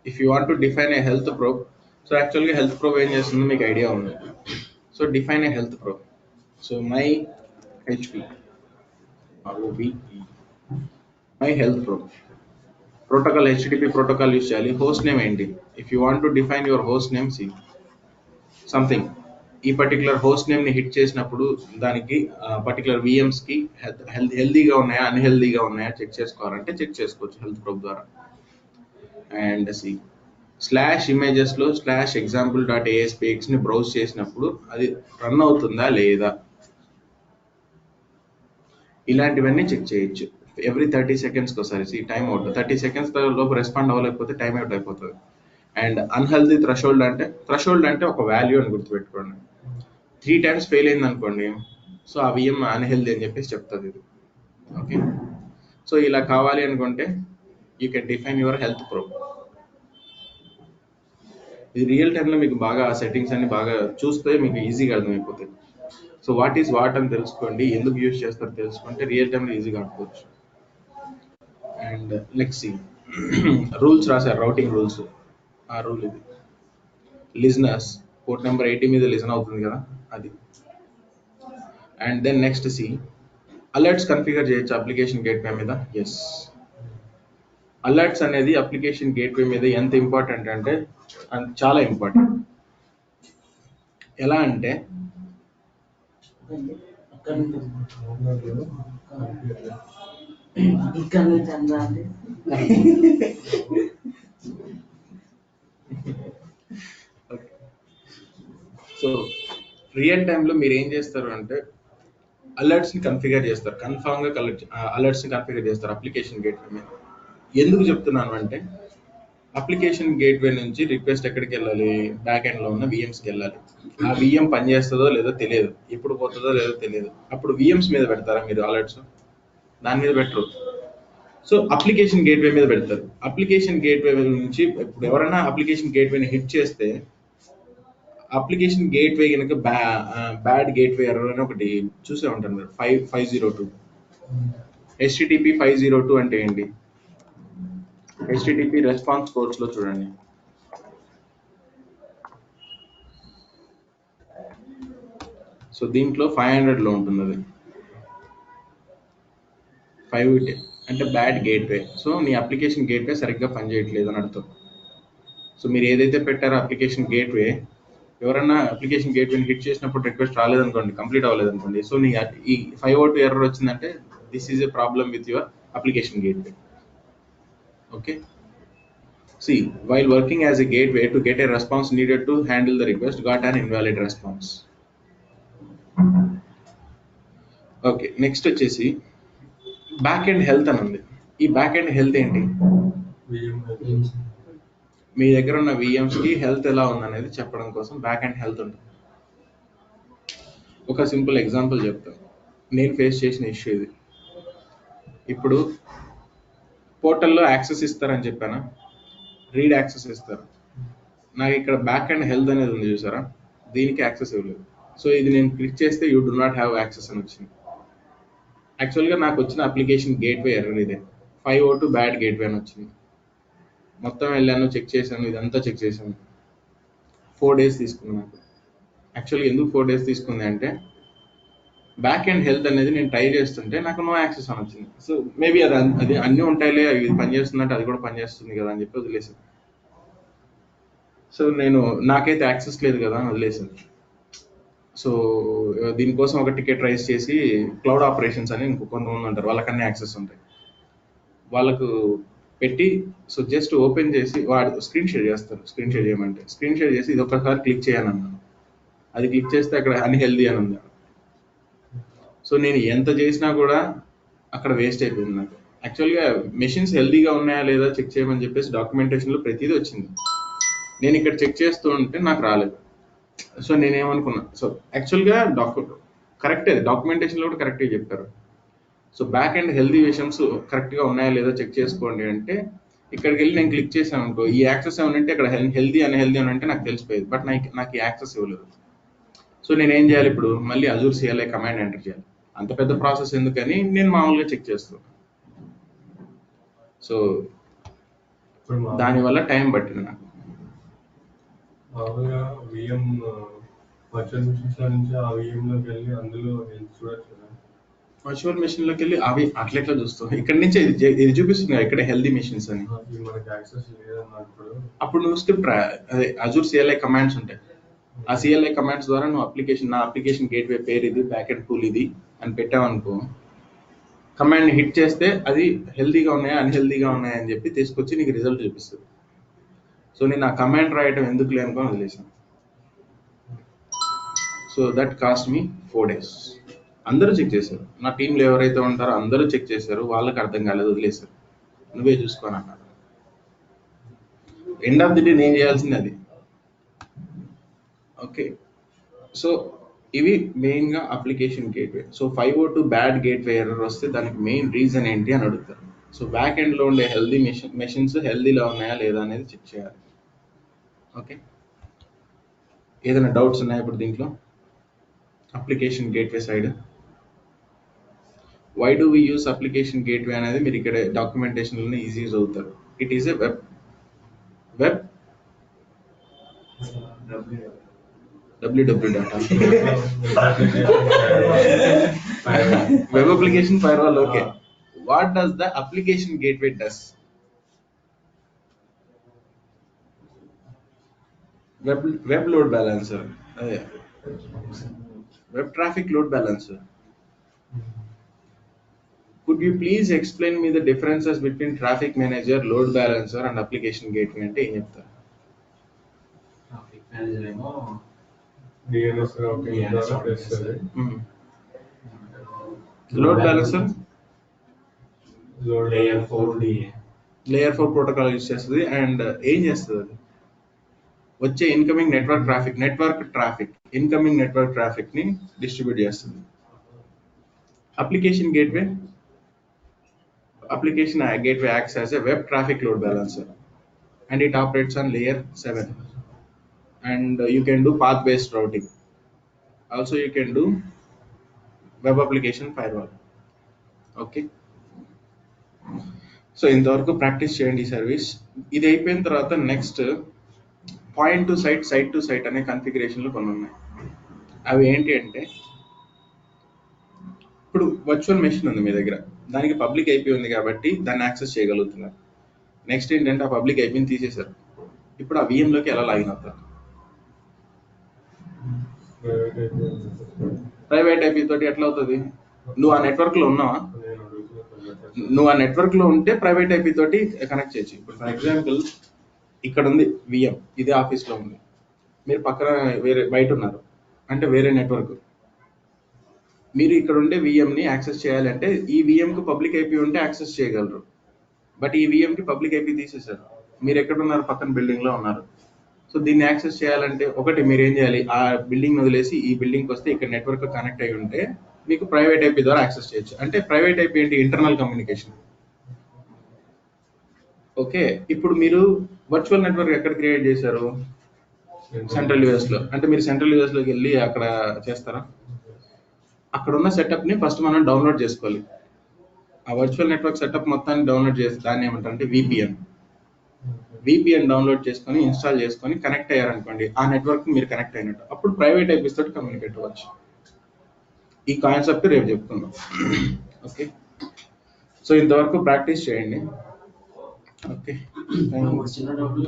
[SPEAKER 2] If you want to define a health probe, so యాక్చువల్గా హెల్త్ ప్రోబ్ ఏం చేస్తుందో మీకు ఐడియా ఉంది. So define a health probe. So my HP ROBE, my health probe. Protocol HTTP protocol use చేయాలి. Host name ఏంటి? If you want to define your host name, see something. ఈ particular host నేమ్ని hit చేసినప్పుడు దానికి particular VMస్కి హెల్దీగా ఉన్నాయా అన్హెల్దీగా ఉన్నాయా check చేసుకోవాలంటే చెక్ చేసుకోవచ్చు హెల్త్ ప్రోబ్ ద్వారా. అండ్ సి /imagesలో /example.aspxని బ్రౌజ్ చేసినప్పుడు అది రన్ అవుతుందా లేదా, ఇలాంటివన్నీ చెక్ చేయొచ్చు. ఎవ్రీ 30 సెకండ్స్కి ఒకసారి టైం అవుట్. 30 సెకండ్స్ లోపు రెస్పాండ్ అవ్వలేకపోతే టైం అవుట్ అయిపోతుంది. అండ్ అన్హెల్దీ థ్రెషోల్డ్ అంటే ఒక వాల్యూ అని గుర్తుపెట్టుకోండి. 3 times ఫెయిల్ అయింది అనుకోండి, సో ఆ VM అన్హెల్దీ అని చెప్పేసి చెప్తుంది ఇది. ఓకే. సో ఇలా కావాలి అనుకుంటే you can define your health probe. ఇది రియల్ టైంలో మీకు బాగా సెట్టింగ్స్ అన్ని బాగా చూస్తే మీకు ఈజీగా అర్థమైపోతుంది. సో వాట్ ఈస్ వాట్ అని తెలుసుకోండి, ఎందుకు యూజ్ చేస్తారో తెలుసుకుంటే రియల్ టైంలో ఈజీగా ఆడుకోవచ్చు. అండ్ నెక్స్ట్ సి రూల్స్ రాశారు, రౌటింగ్ రూల్స్. ఆ రూల్ ఇది, లిజనర్స్ పోర్ట్ నెంబర్ 80 మీద లిజన్ అవుతుంది కదా అది. And then next see alerts configure చేయొచ్చు అప్లికేషన్ గేట్వే మీద. ఎస్, అలర్ట్స్ అనేది అప్లికేషన్ గేట్వే మీద ఎంత ఇంపార్టెంట్ అంటే చాలా ఇంపార్టెంట్. ఎలా అంటే
[SPEAKER 4] ఇక్కడ నుంచి అందా అంటే
[SPEAKER 2] సో రియల్ టైంలో మీరు ఏం చేస్తారు అంటే అలర్ట్స్ని కన్ఫిగర్ చేస్తారు, కన్ఫామ్గా అలర్ట్స్ని కన్ఫిగర్ చేస్తారు అప్లికేషన్ గేట్వే మీద. ఎందుకు చెప్తున్నాను అంటే అప్లికేషన్ గేట్వే నుంచి రిక్వెస్ట్ ఎక్కడికి వెళ్ళాలి, బ్యాక్ ఎండ్లో ఉన్న విఎమ్స్కి వెళ్ళాలి. ఆ విఎం పనిచేస్తుందో లేదో తెలియదు, ఎప్పుడు పోతుందో లేదో తెలియదు. అప్పుడు విఎమ్స్ మీద పెడతారా మీరు అలర్ట్స్? దాని మీద పెట్టరు. సో అప్లికేషన్ గేట్వే మీద పెడతారు. అప్లికేషన్ గేట్వే నుంచి ఇప్పుడు ఎవరైనా అప్లికేషన్ గేట్వేని హిట్ చేస్తే అప్లికేషన్ గేట్వే కనుక బ్యాడ్ గేట్వే ఎర్రర్ అని ఒకటి చూసే ఉంటాను మీరు, 502. HTTP 502 అంటే ఏంటి? HTTP రెస్పాన్స్ కోడ్స్లో చూడండి. సో దీంట్లో 500లో ఉంటుంది అది. 5 అంటే బ్యాడ్ గేట్వే. సో నీ అప్లికేషన్ గేట్వే సరిగ్గా పనిచేయట్లేదు అని అర్థం. సో మీరు ఏదైతే పెట్టారో అప్లికేషన్ గేట్వే, ఎవరన్నా అప్లికేషన్ గేట్వేని హిట్ చేసినప్పుడు రిక్వెస్ట్ రాలేదనుకోండి, కంప్లీట్ అవ్వలేదనుకోండి, సో నీ ఈ 502 ఎర్రర్ వచ్చిందంటే this is a problem with your application gateway. Okay. See, while working as a gateway to get a response needed to handle the request, got an invalid response. Okay, next వచ్చేసి back end health అని ఉంది. ఈ back end health ఏంటి? మీ దగ్గర ఉన్న విఎమ్స్కి health ఎలా ఉందనేది చెప్పడం కోసం బ్యాక్ ఎండ్ హెల్త్ ఉంటుంది. ఒక సింపుల్ ఎగ్జాంపుల్ చెప్తాను, నేను ఫేస్ చేసిన ఇష్యూ ఇది. ఇప్పుడు పోర్టల్లో యాక్సెస్ ఇస్తారని చెప్పానా, రీడ్ యాక్సెస్ ఇస్తారు. నాకు ఇక్కడ బ్యాక్ అండ్ హెల్త్ అనేది ఉంది చూసారా, దీనికి యాక్సెస్ ఇవ్వలేదు. సో ఇది నేను క్లిక్ చేస్తే you do not have access అని వచ్చింది. యాక్చువల్గా నాకు వచ్చిన అప్లికేషన్ గేట్వే ఎర్రర్ ఇదే, 502 బ్యాడ్ గేట్వే అని వచ్చింది. మొత్తం వెళ్ళాను, చెక్ చేశాను, ఇదంతా చెక్ చేశాను. 4 days తీసుకుంది నాకు. యాక్చువల్గా ఎందుకు 4 days తీసుకుంది అంటే బ్యాక్ అండ్ హెల్త్ అనేది నేను ట్రై చేస్తుంటే నాకు నో యాక్సెస్ అని వచ్చింది. సో మేబీ అది అన్నీ ఉంటాయిలే, అది పనిచేస్తుందంటే అది కూడా పనిచేస్తుంది కదా అని చెప్పి వదిలేసాను. సో నాకైతే యాక్సెస్ లేదు కదా అని వదిలేసాను. సో దీనికోసం ఒక టికెట్ రైజ్ చేసి క్లౌడ్ ఆపరేషన్స్ అని కొంతమంది ఉంటారు, వాళ్ళకన్నీ యాక్సెస్ ఉంటాయి, వాళ్ళకు పెట్టి సో జస్ట్ ఓపెన్ చేసి వాడు స్క్రీన్ షేర్ చేస్తారు. స్క్రీన్ షేర్ చేయమంటే స్క్రీన్ షేర్ చేసి ఇది ఒక్కసారి క్లిక్ చేయనన్నాను. అది క్లిక్ చేస్తే అక్కడ అన్హెల్దీ అని ఉంది. సో నేను ఎంత చేసినా కూడా అక్కడ వేస్ట్ అయిపోయింది నాకు. యాక్చువల్గా మెషిన్స్ హెల్దీగా ఉన్నాయా లేదా చెక్ చేయమని చెప్పేసి డాక్యుమెంటేషన్లో ప్రతిదీ వచ్చింది. నేను ఇక్కడ చెక్ చేస్తూ ఉంటే నాకు రాలేదు. సో నేనేమనుకున్నా, సో యాక్చువల్గా కరెక్టే, డాక్యుమెంటేషన్లో కూడా కరెక్ట్గా చెప్పారు. సో బ్యాక్ అండ్ హెల్దీ విషయమ్స్ కరెక్ట్గా ఉన్నాయా లేదా చెక్ చేసుకోండి అంటే ఇక్కడికి వెళ్ళి నేను క్లిక్ చేశాను అనుకో, ఈ యాక్సెస్ ఏమంటే ఇక్కడ హెల్దీ అన్హెల్దీ అని అంటే నాకు తెలిసిపోయేది, బట్ నాకు ఈ యాక్సెస్ ఇవ్వలేదు. సో నేనేం చేయాలి, ఇప్పుడు మళ్ళీ అజూర్ CLI కమాండ్ ఎంటర్ చేయాలి. అంత పెద్ద ప్రాసెస్ ఎందుకని నేను మామూలుగా చెక్ చేస్తాను. సో దానివల్ల టైం పట్టింది నాకు.
[SPEAKER 3] మామూలుగా విఎం వర్చువల్ మిషన్స్ నుంచి ఆ విఎంలోకి వెళ్ళి అందులో చూడొచ్చు.
[SPEAKER 2] వర్చువల్ మెషిన్ లోకి వెళ్ళి అవి అట్లెట్లా చూస్తాం, ఇక్కడ నుంచి ఇది చూపిస్తుంది ఇక్కడ హెల్దీ మెషిన్స్ అని.
[SPEAKER 3] మనకి యాక్సెస్ లేదన్నప్పుడు
[SPEAKER 2] అప్పుడు నువ్వు స్క్రిప్ట్ అదే అజూర్ CLI కమాండ్స్ ఉంటాయి. ఆ CLI కమాండ్స్ ద్వారా నువ్వు నా అప్లికేషన్ గేట్వే పేరు ఇది, బ్యాక్ ఎండ్ టూల్ ఇది అని పెట్టావనుకో, కమాండ్ హిట్ చేస్తే అది హెల్దీగా ఉన్నాయా అన్హెల్దీగా ఉన్నాయా అని చెప్పి తీసుకొచ్చి నీకు రిజల్ట్ చూపిస్తుంది. సో నేను ఆ కమాండ్ రాయటం ఎందుకు లేనుకొని వదిలేసాను. So that cost me 4 days. అందరూ చెక్ చేశారు, నా టీంలో ఎవరైతే ఉంటారో అందరూ చెక్ చేశారు, వాళ్ళకి అర్థం కాలేదు, వదిలేశారు, నువ్వే చూసుకొని అన్నారు. ఎండ్ ఆఫ్ ది డే నేను చేయాల్సింది అది. ఓకే, సో ఇవి మెయిన్గా application gateway. So 502 bad gateway error వస్తే దానికి మెయిన్ రీజన్ ఏంటి అని అడుగుతారు. సో బ్యాక్ ఎండ్లో ఉండే హెల్దీ మెషిన్స్ హెల్దీలో ఉన్నాయా లేదా అనేది చెక్ చేయాలి. ఓకే, ఏదైనా డౌట్స్ ఉన్నాయా ఇప్పుడు దీంట్లో application gateway side? Why do we use application gateway అనేది మీరు ఇక్కడ డాక్యుమెంటేషన్లోనే ఈజీ చదువుతారు. It is a web web application firewall. Okay, what does the application gateway does? Web load balancer, web traffic load balancer. Could you please explain me the differences between traffic manager, load balancer and application gateway అంటే ఏం చెప్తారు?
[SPEAKER 4] Traffic manager ఏమో
[SPEAKER 3] DNS routing
[SPEAKER 4] DNS
[SPEAKER 3] ద్వారా
[SPEAKER 4] routing
[SPEAKER 3] చేస్తుంది.
[SPEAKER 2] Load balancer
[SPEAKER 4] layer 4 డిఏ
[SPEAKER 2] layer 4 protocol use చేస్తుంది and ఏం చేస్తుంది అది? వచ్చే ఇన్కమింగ్ ఇన్కమింగ్ నెట్వర్క్ ట్రాఫిక్ ని డిస్ట్రిబ్యూట్ చేస్తుంది. Application gateway acts as a web traffic load balancer and it operates on layer 7 and you can do path based routing. Also you can do web application firewall. Okay, so ఇంతవరకు practice చేయండి ఈ service. ఇది అయిపోయిన తర్వాత next point to site అనే కన్ఫిగరేషన్లు కొన్ని ఉన్నాయి. అవి ఏంటి అంటే, ఇప్పుడు వర్చువల్ మెషిన్ ఉంది మీ దగ్గర, దానికి పబ్లిక్ ఐపీ ఉంది కాబట్టి దాన్ని యాక్సెస్ చేయగలుగుతున్నారు. నెక్స్ట్ ఏంటంటే ఆ పబ్లిక్ ఐపీని తీసేశారు. ఇప్పుడు ఆ VM లోకి ఎలా లాగిన్ అవుతారు? ప్రైవేట్ ఐపీ తోటి ఎట్లా అవుతుంది? నువ్వు ఆ నెట్వర్క్ లో ఉన్నావా? నువ్వు ఆ నెట్వర్క్ లో ఉంటే ప్రైవేట్ ఐపీ తోటి కనెక్ట్ చేయొచ్చు. ఇప్పుడు ఫర్ ఎగ్జాంపుల్ ఇక్కడ ఉంది VM, ఇదే ఆఫీస్ లో ఉంది, మీరు పక్కన వేరే బయట ఉన్నారు అంటే వేరే నెట్వర్క్. మీరు ఇక్కడ ఉండే VM ని యాక్సెస్ చేయాలంటే ఈ VM కు పబ్లిక్ ఐపీ ఉంటే యాక్సెస్ చేయగలరు. బట్ ఈ VM కి పబ్లిక్ ఐపీ తీసేశారు. మీరు ఎక్కడ ఉన్నారు? పక్కన బిల్డింగ్ లో ఉన్నారు. సో దీన్ని యాక్సెస్ చేయాలంటే ఒకటి మీరు ఏం చేయాలి, ఆ బిల్డింగ్ వదిలేసి ఈ బిల్డింగ్కి వస్తే ఇక్కడ నెట్వర్క్ కనెక్ట్ అయి ఉంటే మీకు ప్రైవేట్ ఐపీ ద్వారా యాక్సెస్ చేయొచ్చు. అంటే ప్రైవేట్ ఐపీ ఏంటి? Internal communication. ఓకే, ఇప్పుడు మీరు వర్చువల్ నెట్వర్క్ ఎక్కడ క్రియేట్ చేశారు? సెంట్రల్ యూఎస్ లో. అంటే మీరు సెంట్రల్ యూఎస్ లోకి వెళ్ళి అక్కడ చేస్తారా? అక్కడ ఉన్న సెటప్ ని ఫస్ట్ మనం డౌన్లోడ్ చేసుకోవాలి. ఆ వర్చువల్ నెట్వర్క్ సెటప్ మొత్తాన్ని డౌన్లోడ్ చేసి దాన్ని ఏమంటారంటే VPN డౌన్లోడ్ చేసుకొని ఇన్స్టాల్ చేసుకొని కనెక్ట్ అయ్యారనుకోండి, ఆ నెట్వర్క్ మీరు కనెక్ట్ అయినట్టు. అప్పుడు ప్రైవేట్ ఐపీస్ తోటి కమ్యూనికేట్ అవ్వచ్చు. ఈ కాన్సెప్ట్ రేపు చెప్తున్నాం. ఓకే, సో ఇంతవరకు ప్రాక్టీస్ చేయండి. ఓకే,
[SPEAKER 4] చిన్న డౌట్